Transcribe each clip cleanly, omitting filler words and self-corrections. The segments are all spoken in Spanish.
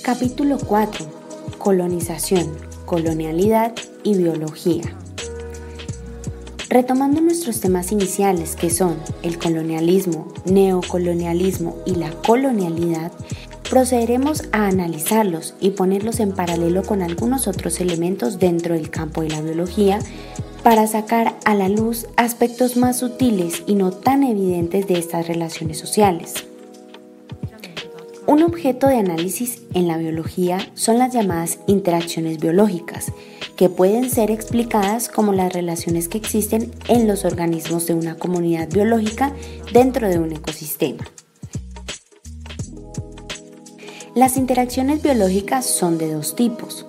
Capítulo 4. Colonización, colonialidad y biología. Retomando nuestros temas iniciales que son el colonialismo, neocolonialismo y la colonialidad, procederemos a analizarlos y ponerlos en paralelo con algunos otros elementos dentro del campo de la biología para sacar a la luz aspectos más sutiles y no tan evidentes de estas relaciones sociales. Un objeto de análisis en la biología son las llamadas interacciones biológicas, que pueden ser explicadas como las relaciones que existen en los organismos de una comunidad biológica dentro de un ecosistema. Las interacciones biológicas son de dos tipos: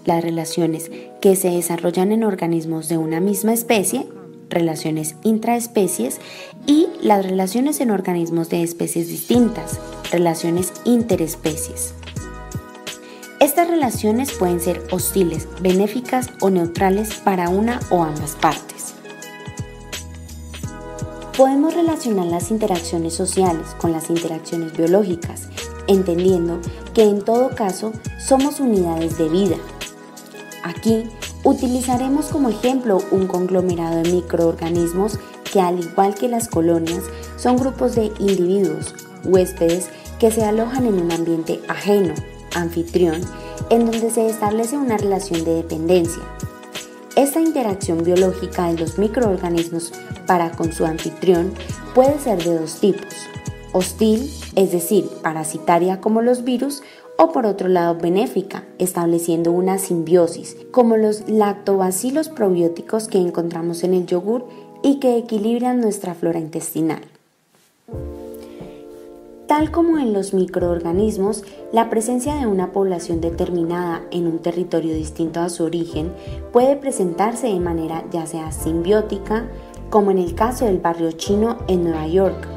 las relaciones que se desarrollan en organismos de una misma especie, relaciones intraespecies, y las relaciones en organismos de especies distintas, relaciones interespecies. Estas relaciones pueden ser hostiles, benéficas o neutrales para una o ambas partes. Podemos relacionar las interacciones sociales con las interacciones biológicas, entendiendo que en todo caso somos unidades de vida. Aquí utilizaremos como ejemplo un conglomerado de microorganismos que, al igual que las colonias, son grupos de individuos, huéspedes, que se alojan en un ambiente ajeno, anfitrión, en donde se establece una relación de dependencia. Esta interacción biológica de los microorganismos para con su anfitrión puede ser de dos tipos: hostil, es decir, parasitaria como los virus, o por otro lado benéfica, estableciendo una simbiosis, como los lactobacilos probióticos que encontramos en el yogur y que equilibran nuestra flora intestinal. Tal como en los microorganismos, la presencia de una población determinada en un territorio distinto a su origen puede presentarse de manera ya sea simbiótica, como en el caso del barrio chino en Nueva York,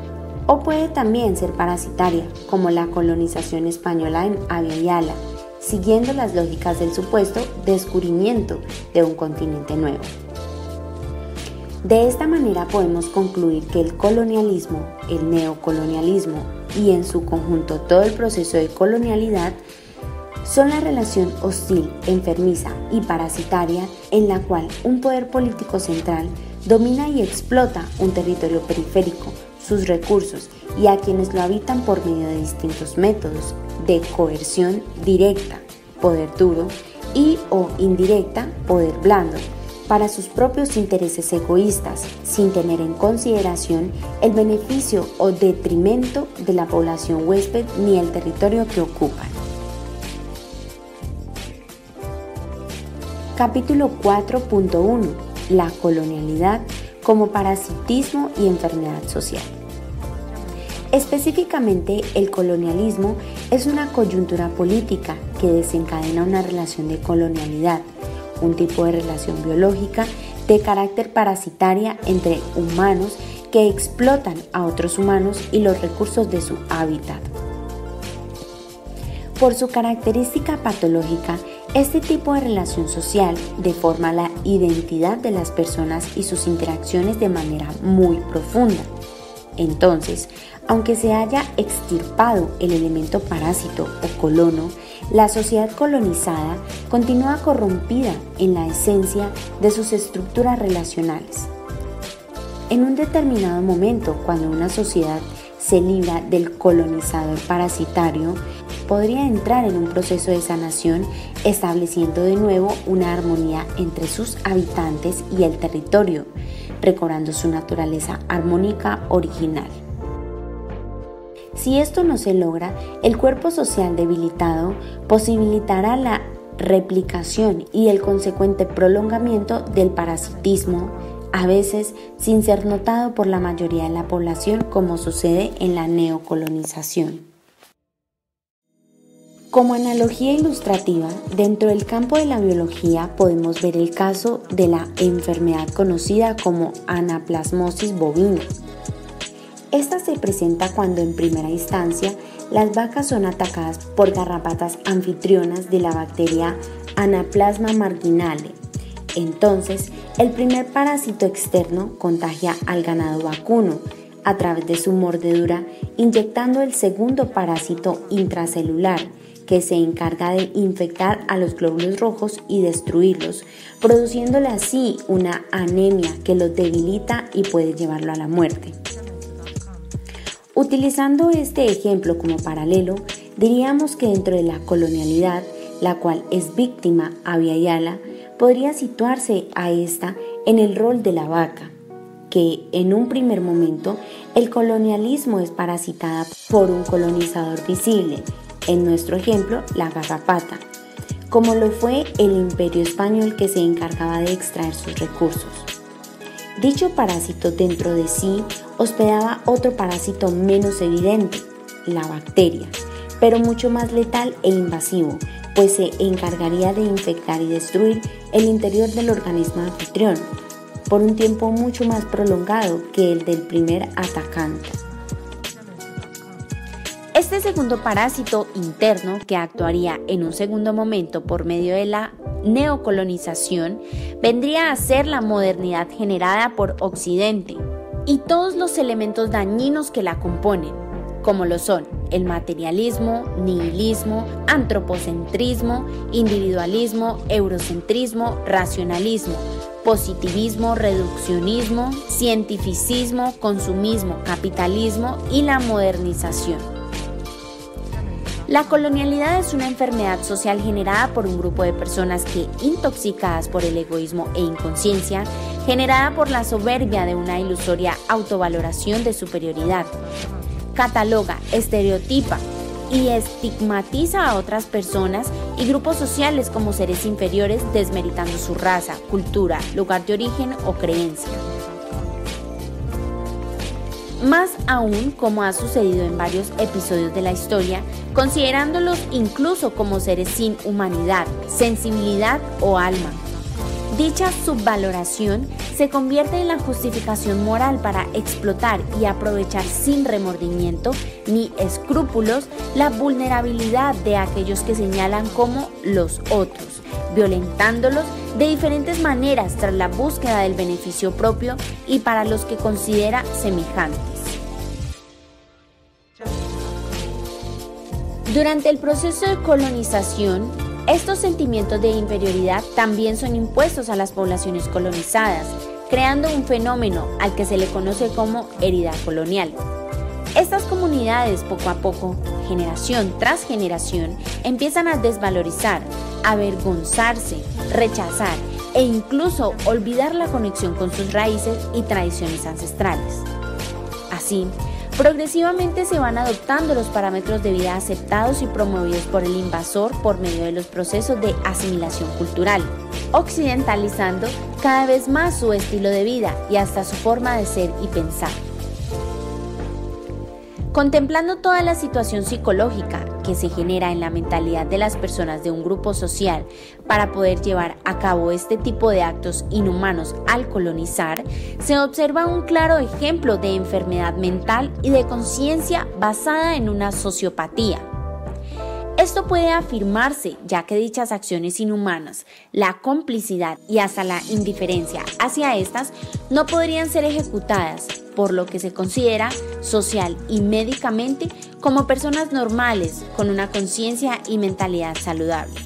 o puede también ser parasitaria, como la colonización española en Abya Yala, siguiendo las lógicas del supuesto descubrimiento de un continente nuevo. De esta manera podemos concluir que el colonialismo, el neocolonialismo y en su conjunto todo el proceso de colonialidad son la relación hostil, enfermiza y parasitaria en la cual un poder político central domina y explota un territorio periférico, sus recursos y a quienes lo habitan por medio de distintos métodos de coerción directa, poder duro, y o indirecta, poder blando, para sus propios intereses egoístas, sin tener en consideración el beneficio o detrimento de la población huésped ni el territorio que ocupan. Capítulo 4.1. La colonialidad como parasitismo y enfermedad social. Específicamente, el colonialismo es una coyuntura política que desencadena una relación de colonialidad, un tipo de relación biológica de carácter parasitaria entre humanos que explotan a otros humanos y los recursos de su hábitat. Por su característica patológica, este tipo de relación social deforma la identidad de las personas y sus interacciones de manera muy profunda. Entonces, aunque se haya extirpado el elemento parásito o colono, la sociedad colonizada continúa corrompida en la esencia de sus estructuras relacionales. En un determinado momento, cuando una sociedad se libra del colonizador parasitario, podría entrar en un proceso de sanación, estableciendo de nuevo una armonía entre sus habitantes y el territorio, recobrando su naturaleza armónica original. Si esto no se logra, el cuerpo social debilitado posibilitará la replicación y el consecuente prolongamiento del parasitismo, a veces sin ser notado por la mayoría de la población, como sucede en la neocolonización. Como analogía ilustrativa, dentro del campo de la biología podemos ver el caso de la enfermedad conocida como anaplasmosis bovina. Esta se presenta cuando en primera instancia las vacas son atacadas por garrapatas anfitrionas de la bacteria Anaplasma marginale. Entonces, el primer parásito externo contagia al ganado vacuno a través de su mordedura, inyectando el segundo parásito intracelular, que se encarga de infectar a los glóbulos rojos y destruirlos, produciéndole así una anemia que los debilita y puede llevarlo a la muerte. Utilizando este ejemplo como paralelo, diríamos que dentro de la colonialidad, la cual es víctima Abya Yala, podría situarse a esta en el rol de la vaca, que en un primer momento el colonialismo es parasitada por un colonizador visible, en nuestro ejemplo la garrapata, como lo fue el Imperio Español que se encargaba de extraer sus recursos. Dicho parásito dentro de sí hospedaba otro parásito menos evidente, la bacteria, pero mucho más letal e invasivo, pues se encargaría de infectar y destruir el interior del organismo anfitrión, por un tiempo mucho más prolongado que el del primer atacante. Este segundo parásito interno, que actuaría en un segundo momento por medio de la neocolonización, vendría a ser la modernidad generada por Occidente y todos los elementos dañinos que la componen, como lo son el materialismo, nihilismo, antropocentrismo, individualismo, eurocentrismo, racionalismo, positivismo, reduccionismo, cientificismo, consumismo, capitalismo y la modernización. La colonialidad es una enfermedad social generada por un grupo de personas que, intoxicadas por el egoísmo e inconsciencia, generada por la soberbia de una ilusoria autovaloración de superioridad, cataloga, estereotipa y estigmatiza a otras personas y grupos sociales como seres inferiores, desmeritando su raza, cultura, lugar de origen o creencia. Más aún, como ha sucedido en varios episodios de la historia, considerándolos incluso como seres sin humanidad, sensibilidad o alma. Dicha subvaloración se convierte en la justificación moral para explotar y aprovechar sin remordimiento ni escrúpulos la vulnerabilidad de aquellos que señalan como los otros, violentándolos de diferentes maneras tras la búsqueda del beneficio propio y para los que considera semejantes. Durante el proceso de colonización, estos sentimientos de inferioridad también son impuestos a las poblaciones colonizadas, creando un fenómeno al que se le conoce como herida colonial. Estas comunidades poco a poco, generación tras generación, empiezan a desvalorizar, avergonzarse, rechazar e incluso olvidar la conexión con sus raíces y tradiciones ancestrales. Así, progresivamente se van adoptando los parámetros de vida aceptados y promovidos por el invasor por medio de los procesos de asimilación cultural, occidentalizando cada vez más su estilo de vida y hasta su forma de ser y pensar. Contemplando toda la situación psicológica que se genera en la mentalidad de las personas de un grupo social para poder llevar a cabo este tipo de actos inhumanos al colonizar, se observa un claro ejemplo de enfermedad mental y de conciencia basada en una sociopatía. Esto puede afirmarse ya que dichas acciones inhumanas, la complicidad y hasta la indiferencia hacia estas no podrían ser ejecutadas por lo que se considera social y médicamente como personas normales con una conciencia y mentalidad saludable.